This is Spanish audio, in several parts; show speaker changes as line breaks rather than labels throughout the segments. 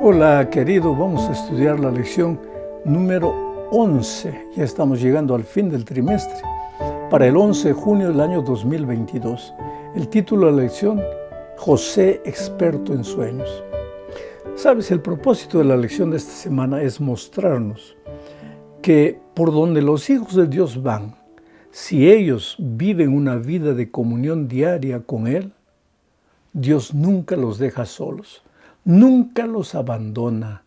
Hola querido, vamos a estudiar la lección número 11. Ya estamos llegando al fin del trimestre. Para el 11 de junio del año 2022. El título de la lección, José experto en sueños. Sabes, el propósito de la lección de esta semana es mostrarnos que por donde los hijos de Dios van, si ellos viven una vida de comunión diaria con Él, Dios nunca los deja solos, nunca los abandona.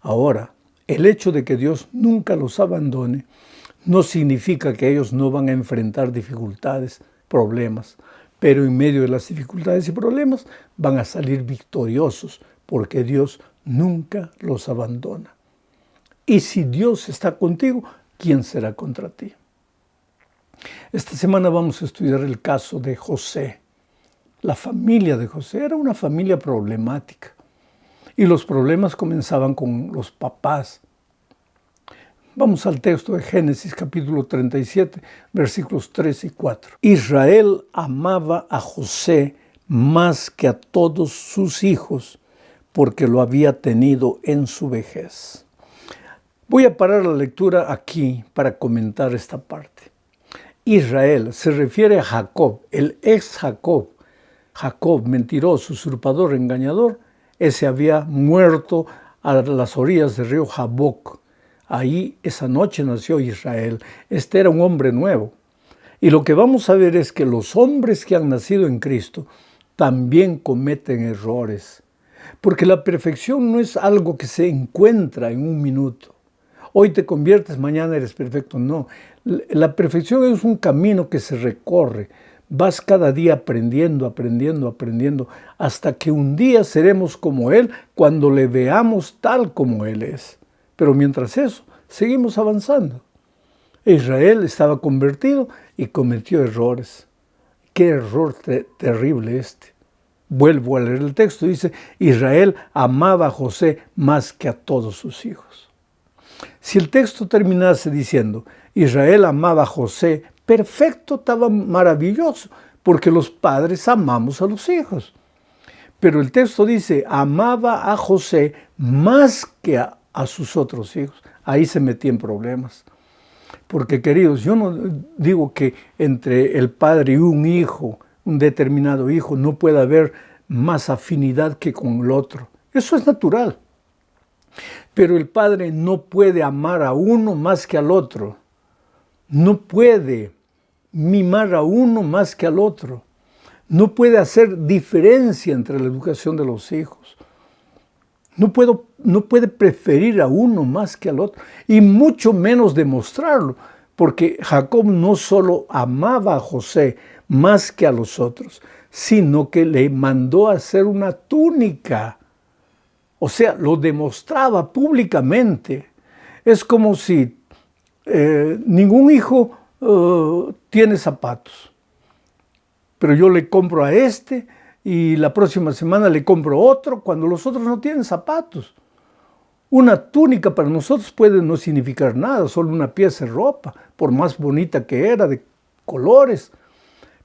Ahora, el hecho de que Dios nunca los abandone no significa que ellos no van a enfrentar dificultades, problemas, pero en medio de las dificultades y problemas van a salir victoriosos porque Dios nunca los abandona. Y si Dios está contigo, ¿quién será contra ti? Esta semana vamos a estudiar el caso de José. La familia de José era una familia problemática y los problemas comenzaban con los papás. Vamos al texto de Génesis capítulo 37, versículos 3 y 4. Israel amaba a José más que a todos sus hijos porque lo había tenido en su vejez. Voy a parar la lectura aquí para comentar esta parte. Israel se refiere a Jacob, el ex Jacob. Jacob, mentiroso, usurpador, engañador, ese había muerto a las orillas del río Jaboc. Ahí esa noche nació Israel. Este era un hombre nuevo. Y lo que vamos a ver es que los hombres que han nacido en Cristo también cometen errores. Porque la perfección no es algo que se encuentra en un minuto. Hoy te conviertes, mañana eres perfecto. No, la perfección es un camino que se recorre. Vas cada día aprendiendo, hasta que un día seremos como Él cuando le veamos tal como Él es. Pero mientras eso, seguimos avanzando. Israel estaba convertido y cometió errores. ¡Qué error terrible este! Vuelvo a leer el texto, dice, Israel amaba a José más que a todos sus hijos. Si el texto terminase diciendo, Israel amaba a José, perfecto, estaba maravilloso, porque los padres amamos a los hijos. Pero el texto dice, amaba a José más que a sus otros hijos. Ahí se metía en problemas. Porque, queridos, yo no digo que entre el padre y un hijo, un determinado hijo, no pueda haber más afinidad que con el otro. Eso es natural. Pero el padre no puede amar a uno más que al otro. No puede mimar a uno más que al otro. No puede hacer diferencia entre la educación de los hijos. No puede preferir a uno más que al otro. Y mucho menos demostrarlo. Porque Jacob no solo amaba a José más que a los otros, sino que le mandó a hacer una túnica. O sea, lo demostraba públicamente. Es como si ningún hijo tiene zapatos. Pero yo le compro a este y la próxima semana le compro otro cuando los otros no tienen zapatos. Una túnica para nosotros puede no significar nada, solo una pieza de ropa, por más bonita que era, de colores.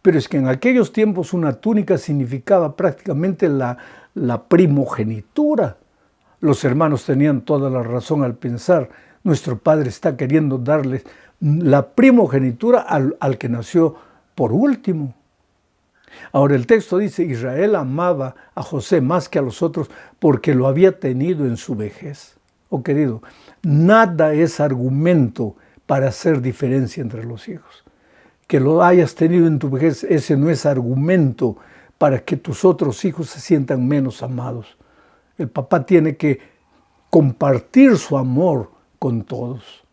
Pero es que en aquellos tiempos una túnica significaba prácticamente la primogenitura. Los hermanos tenían toda la razón al pensar, nuestro Padre está queriendo darles la primogenitura al que nació por último. Ahora el texto dice, Israel amaba a José más que a los otros porque lo había tenido en su vejez. Oh querido, nada es argumento para hacer diferencia entre los hijos. Que lo hayas tenido en tu vejez, ese no es argumento para que tus otros hijos se sientan menos amados. El papá tiene que compartir su amor con todos.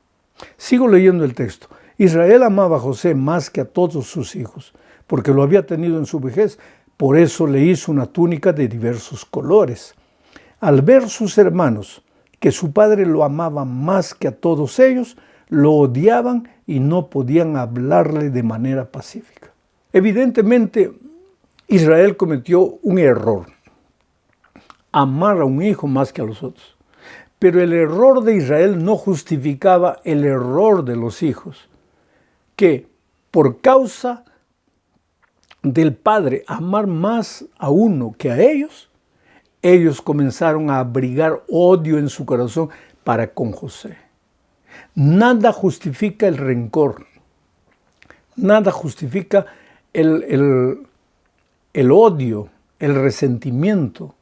Sigo leyendo el texto. Israel amaba a José más que a todos sus hijos, porque lo había tenido en su vejez. Por eso le hizo una túnica de diversos colores. Al ver sus hermanos que su padre lo amaba más que a todos ellos, lo odiaban y no podían hablarle de manera pacífica. Evidentemente, Israel cometió un error. Amar a un hijo más que a los otros. Pero el error de Israel no justificaba el error de los hijos, que por causa del padre amar más a uno que a ellos, ellos comenzaron a abrigar odio en su corazón para con José. Nada justifica el rencor. Nada justifica el odio, el resentimiento.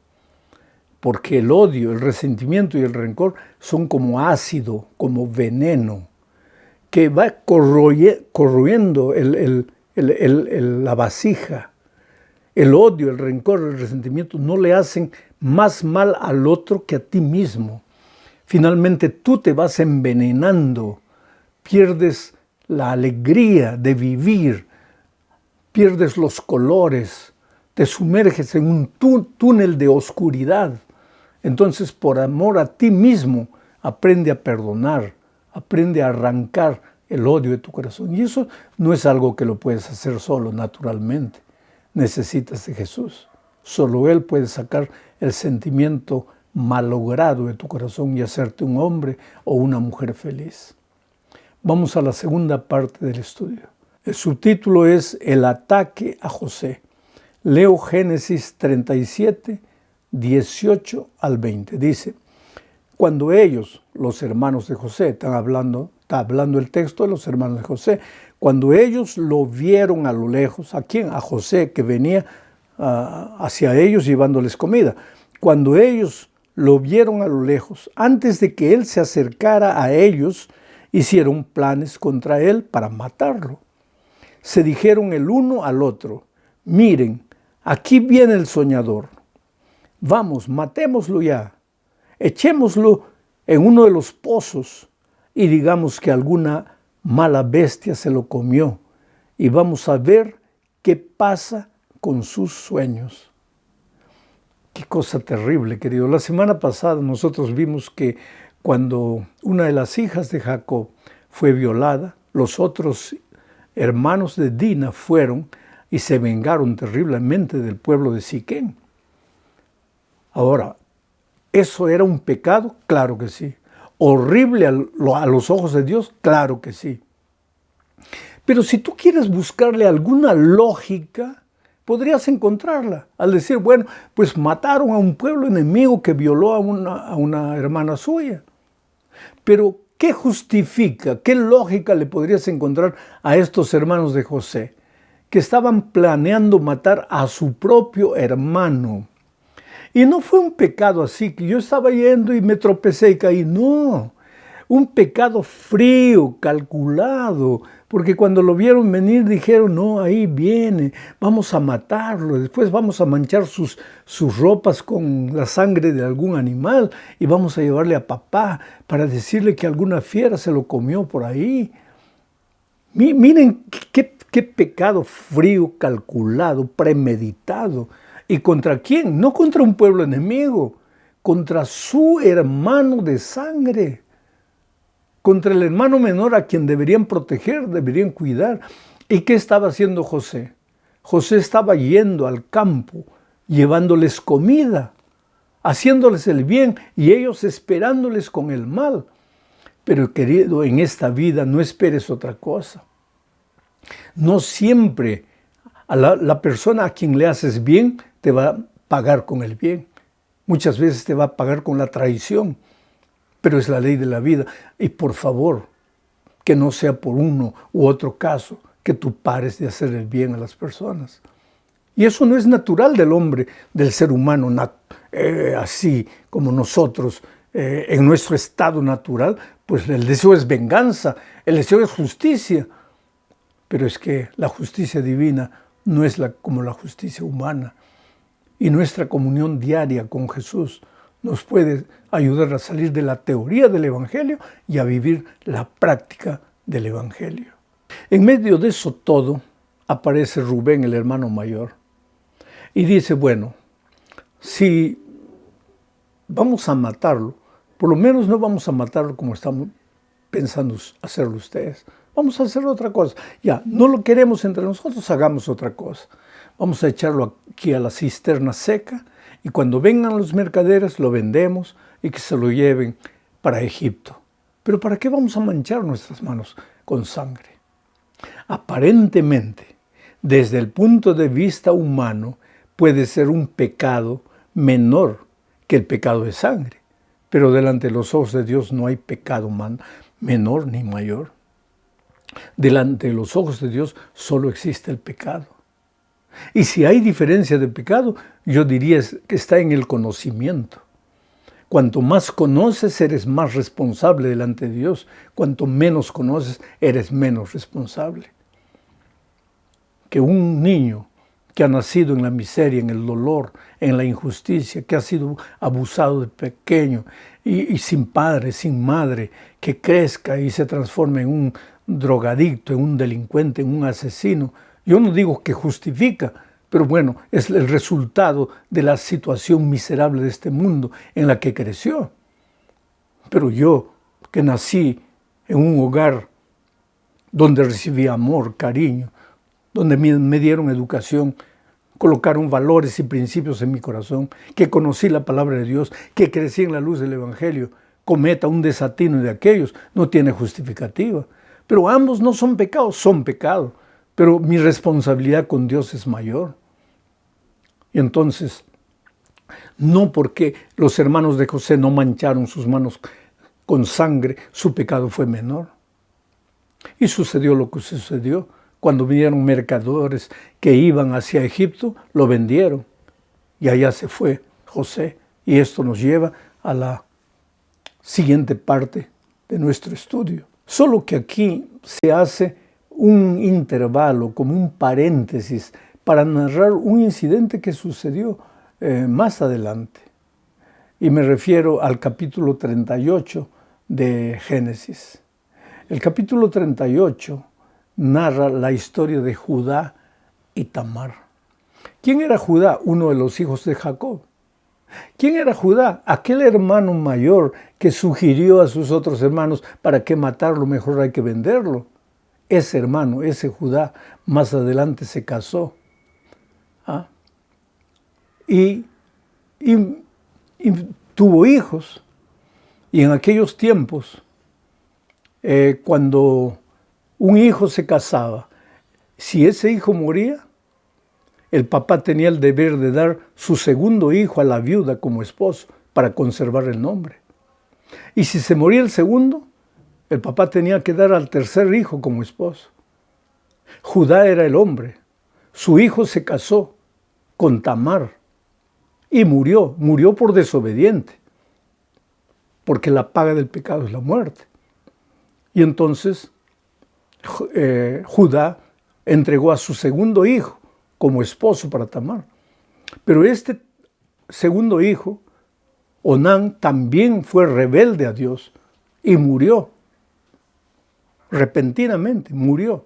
Porque el odio, el resentimiento y el rencor son como ácido, como veneno, que va corroyendo la vasija. El odio, el rencor, el resentimiento no le hacen más mal al otro que a ti mismo. Finalmente tú te vas envenenando, pierdes la alegría de vivir, pierdes los colores, te sumerges en un túnel de oscuridad. Entonces, por amor a ti mismo, aprende a perdonar, aprende a arrancar el odio de tu corazón. Y eso no es algo que lo puedes hacer solo, naturalmente. Necesitas de Jesús. Solo Él puede sacar el sentimiento malogrado de tu corazón y hacerte un hombre o una mujer feliz. Vamos a la segunda parte del estudio. El subtítulo es El ataque a José. Leo Génesis 37, 18 al 20. Dice, cuando ellos, los hermanos de José, está hablando el texto de los hermanos de José, cuando ellos lo vieron a lo lejos, ¿a quién? A José, que venía hacia ellos llevándoles comida. Cuando ellos lo vieron a lo lejos, antes de que él se acercara a ellos, hicieron planes contra él para matarlo. Se dijeron el uno al otro, miren, aquí viene el soñador. Vamos, matémoslo ya. Echémoslo en uno de los pozos y digamos que alguna mala bestia se lo comió y vamos a ver qué pasa con sus sueños. Qué cosa terrible, querido. La semana pasada nosotros vimos que cuando una de las hijas de Jacob fue violada, los otros hermanos de Dina fueron y se vengaron terriblemente del pueblo de Siquén. Ahora, ¿eso era un pecado? Claro que sí. ¿Horrible a los ojos de Dios? Claro que sí. Pero si tú quieres buscarle alguna lógica, podrías encontrarla. Al decir, bueno, pues mataron a un pueblo enemigo que violó a una hermana suya. Pero, ¿qué justifica, qué lógica le podrías encontrar a estos hermanos de José que estaban planeando matar a su propio hermano? Y no fue un pecado así, que yo estaba yendo y me tropecé y caí. No, un pecado frío, calculado, porque cuando lo vieron venir dijeron, no, ahí viene, vamos a matarlo, después vamos a manchar sus ropas con la sangre de algún animal y vamos a llevarle a papá para decirle que alguna fiera se lo comió por ahí. Miren qué pecado frío, calculado, premeditado. ¿Y contra quién? No contra un pueblo enemigo, contra su hermano de sangre, contra el hermano menor a quien deberían proteger, deberían cuidar. ¿Y qué estaba haciendo José? José estaba yendo al campo, llevándoles comida, haciéndoles el bien y ellos esperándoles con el mal. Pero querido, en esta vida no esperes otra cosa. No siempre a la persona a quien le haces bien te va a pagar con el bien. Muchas veces te va a pagar con la traición, pero es la ley de la vida. Y por favor, que no sea por uno u otro caso que tú pares de hacer el bien a las personas. Y eso no es natural del hombre, del ser humano, así como nosotros, en nuestro estado natural, pues el deseo es venganza, el deseo es justicia. Pero es que la justicia divina no es como la justicia humana. Y nuestra comunión diaria con Jesús nos puede ayudar a salir de la teoría del Evangelio y a vivir la práctica del Evangelio. En medio de eso todo, aparece Rubén, el hermano mayor, y dice, bueno, si vamos a matarlo, por lo menos no vamos a matarlo como están pensando hacerlo ustedes. Vamos a hacer otra cosa. Ya, no lo queremos entre nosotros, hagamos otra cosa. Vamos a echarlo aquí a la cisterna seca y cuando vengan los mercaderes lo vendemos y que se lo lleven para Egipto. Pero ¿para qué vamos a manchar nuestras manos con sangre? Aparentemente, desde el punto de vista humano, puede ser un pecado menor que el pecado es sangre, pero delante de los ojos de Dios no hay pecado menor ni mayor. Delante de los ojos de Dios solo existe el pecado. Y si hay diferencia de pecado, yo diría que está en el conocimiento. Cuanto más conoces, eres más responsable delante de Dios. Cuanto menos conoces, eres menos responsable. Que un niño que ha nacido en la miseria, en el dolor, en la injusticia, que ha sido abusado de pequeño y sin padre, sin madre, que crezca y se transforme en un drogadicto, en un delincuente, en un asesino. Yo no digo que justifica, pero bueno, es el resultado de la situación miserable de este mundo en la que creció. Pero yo, que nací en un hogar donde recibí amor, cariño, donde me dieron educación, colocaron valores y principios en mi corazón, que conocí la palabra de Dios, que crecí en la luz del Evangelio, cometa un desatino de aquellos, no tiene justificativa. Pero ambos no son pecados, son pecados. Pero mi responsabilidad con Dios es mayor. Y entonces, no porque los hermanos de José no mancharon sus manos con sangre, su pecado fue menor. Y sucedió lo que sucedió. Cuando vinieron mercaderes que iban hacia Egipto, lo vendieron. Y allá se fue José. Y esto nos lleva a la siguiente parte de nuestro estudio. Solo que aquí se hace un intervalo, como un paréntesis, para narrar un incidente que sucedió más adelante. Y me refiero al capítulo 38 de Génesis. El capítulo 38 narra la historia de Judá y Tamar. ¿Quién era Judá? Uno de los hijos de Jacob. ¿Quién era Judá? Aquel hermano mayor que sugirió a sus otros hermanos para que matarlo, mejor hay que venderlo. Ese hermano, ese Judá, más adelante se casó. Y tuvo hijos. Y en aquellos tiempos, cuando un hijo se casaba, si ese hijo moría, el papá tenía el deber de dar su segundo hijo a la viuda como esposo para conservar el nombre. Y si se moría el segundo, el papá tenía que dar al tercer hijo como esposo. Judá era el hombre. Su hijo se casó con Tamar y murió por desobediente, porque la paga del pecado es la muerte. Y entonces Judá entregó a su segundo hijo como esposo para Tamar. Pero este segundo hijo, Onán, también fue rebelde a Dios y murió. Repentinamente murió.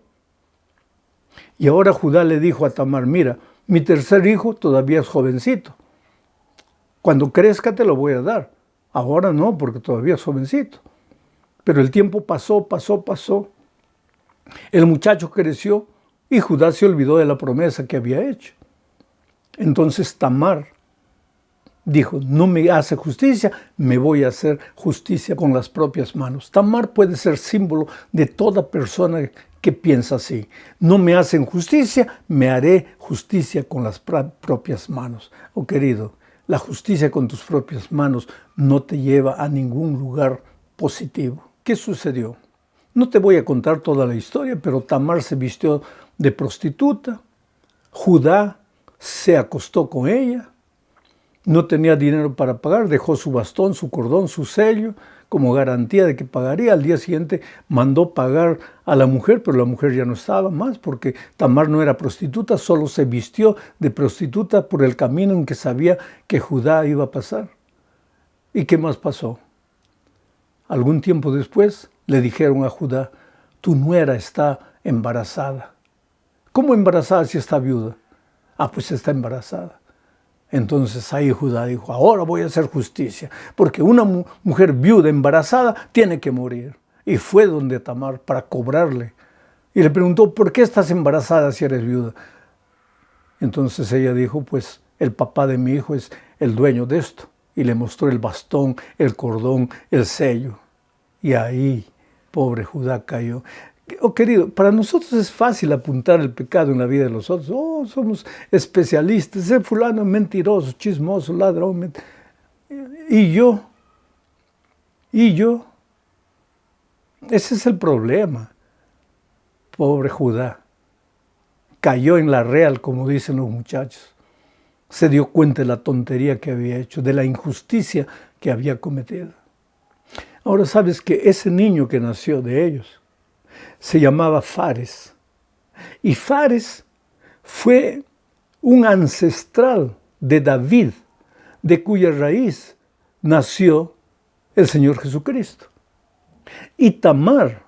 Y ahora Judá le dijo a Tamar, mira, mi tercer hijo todavía es jovencito. Cuando crezca te lo voy a dar. Ahora no, porque todavía es jovencito. Pero el tiempo pasó. El muchacho creció y Judá se olvidó de la promesa que había hecho. Entonces Tamar dijo, no me hace justicia, me voy a hacer justicia con las propias manos. Tamar puede ser símbolo de toda persona que piensa así. No me hacen justicia, me haré justicia con las propias manos. Oh querido, la justicia con tus propias manos no te lleva a ningún lugar positivo. ¿Qué sucedió? No te voy a contar toda la historia, pero Tamar se vistió de prostituta. Judá se acostó con ella. No tenía dinero para pagar, dejó su bastón, su cordón, su sello, como garantía de que pagaría. Al día siguiente mandó pagar a la mujer, pero la mujer ya no estaba más, porque Tamar no era prostituta, solo se vistió de prostituta por el camino en que sabía que Judá iba a pasar. ¿Y qué más pasó? Algún tiempo después le dijeron a Judá, tu nuera está embarazada. ¿Cómo embarazada si está viuda? Pues está embarazada. Entonces ahí Judá dijo, ahora voy a hacer justicia, porque una mujer viuda embarazada tiene que morir. Y fue donde Tamar para cobrarle. Y le preguntó, ¿por qué estás embarazada si eres viuda? Entonces ella dijo, pues el papá de mi hijo es el dueño de esto. Y le mostró el bastón, el cordón, el sello. Y ahí, pobre Judá cayó. Oh, querido, para nosotros es fácil apuntar el pecado en la vida de los otros. Oh, somos especialistas. Ese fulano es mentiroso, chismoso, ladrón. Y yo, ese es el problema. Pobre Judá, cayó en la real, como dicen los muchachos. Se dio cuenta de la tontería que había hecho, de la injusticia que había cometido. Ahora sabes que ese niño que nació de ellos se llamaba Fares. Y Fares fue un ancestral de David, de cuya raíz nació el Señor Jesucristo. Y Tamar,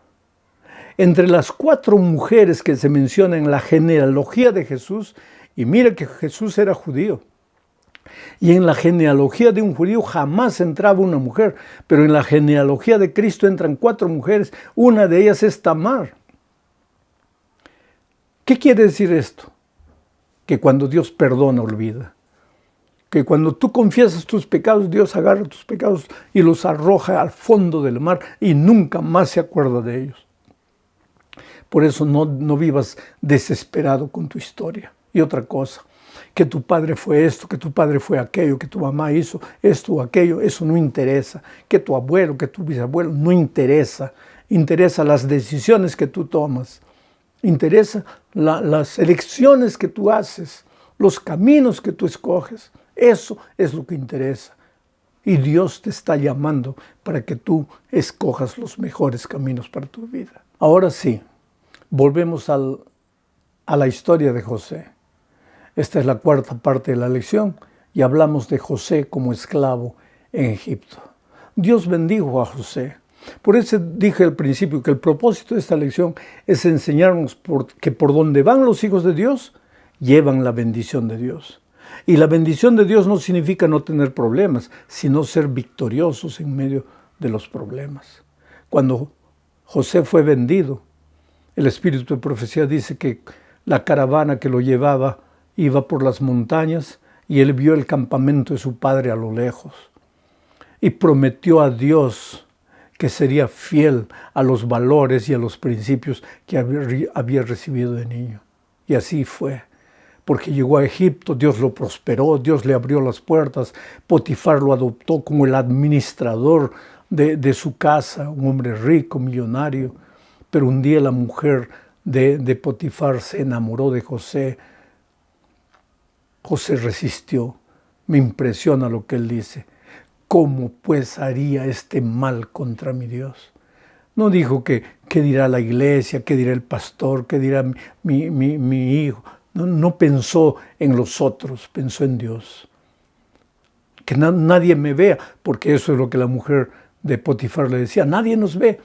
entre las 4 mujeres que se mencionan en la genealogía de Jesús, y mira que Jesús era judío, y en la genealogía de un judío jamás entraba una mujer, pero en la genealogía de Cristo entran 4 mujeres, una de ellas es Tamar. ¿Qué quiere decir esto? Que cuando Dios perdona, olvida. Que cuando tú confiesas tus pecados, Dios agarra tus pecados y los arroja al fondo del mar y nunca más se acuerda de ellos. Por eso no vivas desesperado con tu historia. Y otra cosa, que tu padre fue esto, que tu padre fue aquello, que tu mamá hizo esto o aquello, eso no interesa. Que tu abuelo, que tu bisabuelo, no interesa. Interesa las decisiones que tú tomas. Interesa las elecciones que tú haces, los caminos que tú escoges. Eso es lo que interesa. Y Dios te está llamando para que tú escojas los mejores caminos para tu vida. Ahora sí, volvemos a la historia de José. Esta es la 4ª parte de la lección y hablamos de José como esclavo en Egipto. Dios bendijo a José. Por eso dije al principio que el propósito de esta lección es enseñarnos que por donde van los hijos de Dios, llevan la bendición de Dios. Y la bendición de Dios no significa no tener problemas, sino ser victoriosos en medio de los problemas. Cuando José fue vendido, el espíritu de profecía dice que la caravana que lo llevaba iba por las montañas y él vio el campamento de su padre a lo lejos. Y prometió a Dios que sería fiel a los valores y a los principios que había recibido de niño. Y así fue. Porque llegó a Egipto, Dios lo prosperó, Dios le abrió las puertas, Potifar lo adoptó como el administrador de su casa, un hombre rico, millonario. Pero un día la mujer de Potifar se enamoró de José. José resistió. Me impresiona lo que él dice. ¿Cómo pues haría este mal contra mi Dios? No dijo qué dirá la iglesia, qué dirá el pastor, qué dirá mi hijo. No pensó en los otros, pensó en Dios. Que nadie me vea, porque eso es lo que la mujer de Potifar le decía. Nadie nos ve.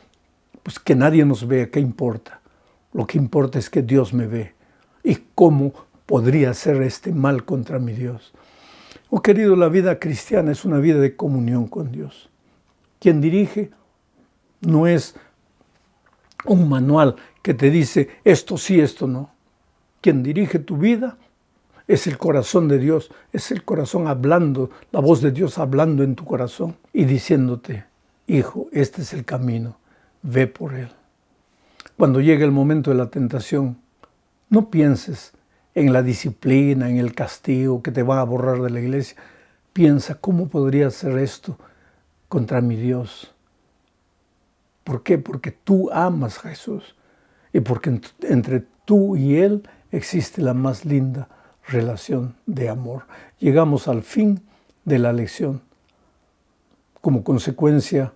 Pues que nadie nos vea, ¿qué importa? Lo que importa es que Dios me ve. ¿Y cómo podría hacer este mal contra mi Dios? Oh, querido, la vida cristiana es una vida de comunión con Dios. Quien dirige no es un manual que te dice esto sí, esto no. Quien dirige tu vida es el corazón de Dios, es el corazón hablando, la voz de Dios hablando en tu corazón y diciéndote, hijo, este es el camino, ve por él. Cuando llegue el momento de la tentación, no pienses en la disciplina, en el castigo que te van a borrar de la iglesia. Piensa, ¿cómo podría hacer esto contra mi Dios? ¿Por qué? Porque tú amas a Jesús y porque entre tú y Él existe la más linda relación de amor. Llegamos al fin de la lección. Como consecuencia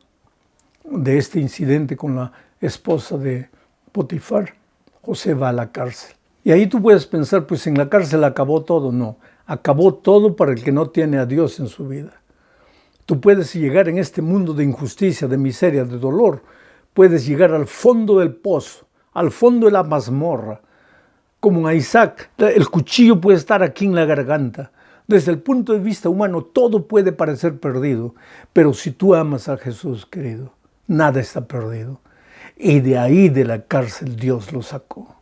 de este incidente con la esposa de Potifar, José va a la cárcel. Y ahí tú puedes pensar, pues en la cárcel acabó todo. No, acabó todo para el que no tiene a Dios en su vida. Tú puedes llegar en este mundo de injusticia, de miseria, de dolor. Puedes llegar al fondo del pozo, al fondo de la mazmorra. Como a Isaac, el cuchillo puede estar aquí en la garganta. Desde el punto de vista humano, todo puede parecer perdido. Pero si tú amas a Jesús, querido, nada está perdido. Y de ahí, de la cárcel, Dios lo sacó.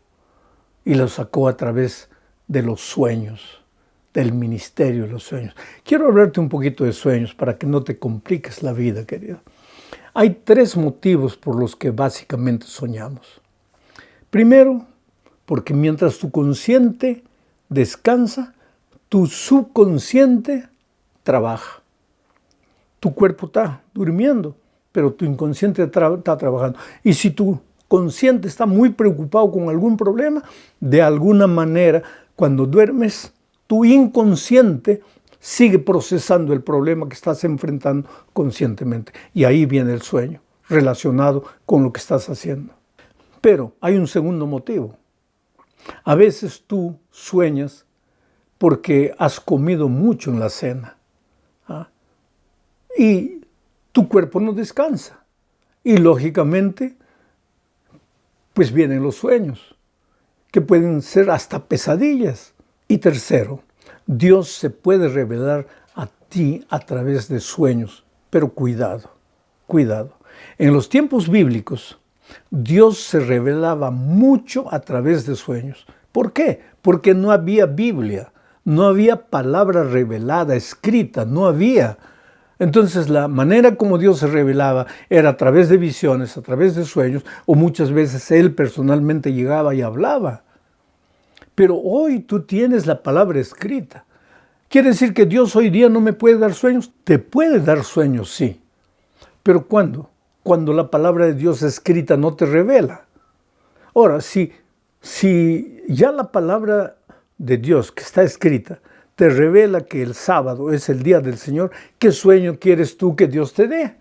Y lo sacó a través de los sueños, del ministerio de los sueños. Quiero hablarte un poquito de sueños para que no te compliques la vida, querido. Hay 3 motivos por los que básicamente soñamos. Primero, porque mientras tu consciente descansa, tu subconsciente trabaja. tu cuerpo está durmiendo, pero tu inconsciente está trabajando. Y si tu consciente está muy preocupado con algún problema, de alguna manera, cuando duermes, tu inconsciente sigue procesando el problema que estás enfrentando conscientemente. Y ahí viene el sueño, relacionado con lo que estás haciendo. Pero hay un segundo motivo. A veces tú sueñas porque has comido mucho en la cena. Y tu cuerpo no descansa. Y lógicamente, pues vienen los sueños, que pueden ser hasta pesadillas. Y tercero, Dios se puede revelar a ti a través de sueños. Pero cuidado, cuidado. En los tiempos bíblicos, Dios se revelaba mucho a través de sueños. ¿Por qué? Porque no había Biblia, no había palabra revelada, escrita, no había. Entonces la manera como Dios se revelaba era a través de visiones, a través de sueños, o muchas veces Él personalmente llegaba y hablaba. Pero hoy tú tienes la palabra escrita. ¿Quiere decir que Dios hoy día no me puede dar sueños? Te puede dar sueños, sí. ¿Pero cuándo? Cuando la palabra de Dios escrita no te revela. Ahora, si ya la palabra de Dios que está escrita te revela que el sábado es el día del Señor, ¿qué sueño quieres tú que Dios te dé?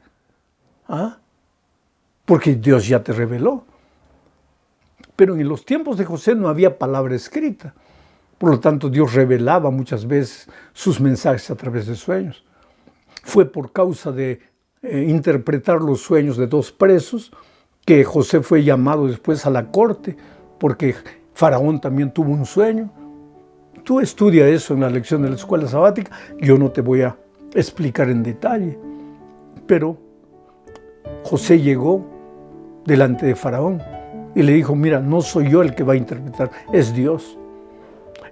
Porque Dios ya te reveló. Pero en los tiempos de José no había palabra escrita. Por lo tanto, Dios revelaba muchas veces sus mensajes a través de sueños. Fue por causa de interpretar los sueños de dos presos que José fue llamado después a la corte, porque Faraón también tuvo un sueño. Tú estudia eso en la lección de la escuela sabática. Yo no te voy a explicar en detalle. Pero José llegó delante de Faraón y le dijo, mira, no soy yo el que va a interpretar, es Dios.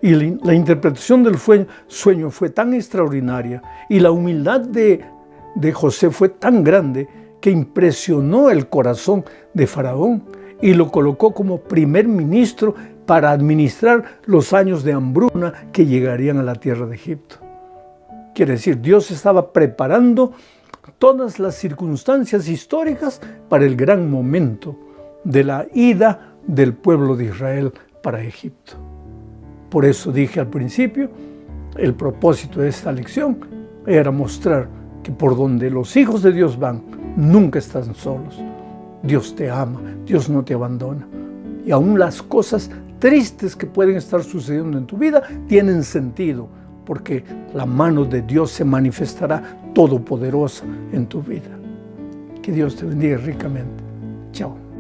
Y la interpretación del sueño fue tan extraordinaria y la humildad de José fue tan grande que impresionó el corazón de Faraón y lo colocó como primer ministro para administrar los años de hambruna que llegarían a la tierra de Egipto. Quiere decir, Dios estaba preparando todas las circunstancias históricas para el gran momento de la ida del pueblo de Israel para Egipto. Por eso dije al principio, el propósito de esta lección era mostrar que por donde los hijos de Dios van, nunca están solos. Dios te ama, Dios no te abandona. Y aún las cosas tristes que pueden estar sucediendo en tu vida tienen sentido, porque la mano de Dios se manifestará todopoderosa en tu vida. Que Dios te bendiga ricamente. Chao.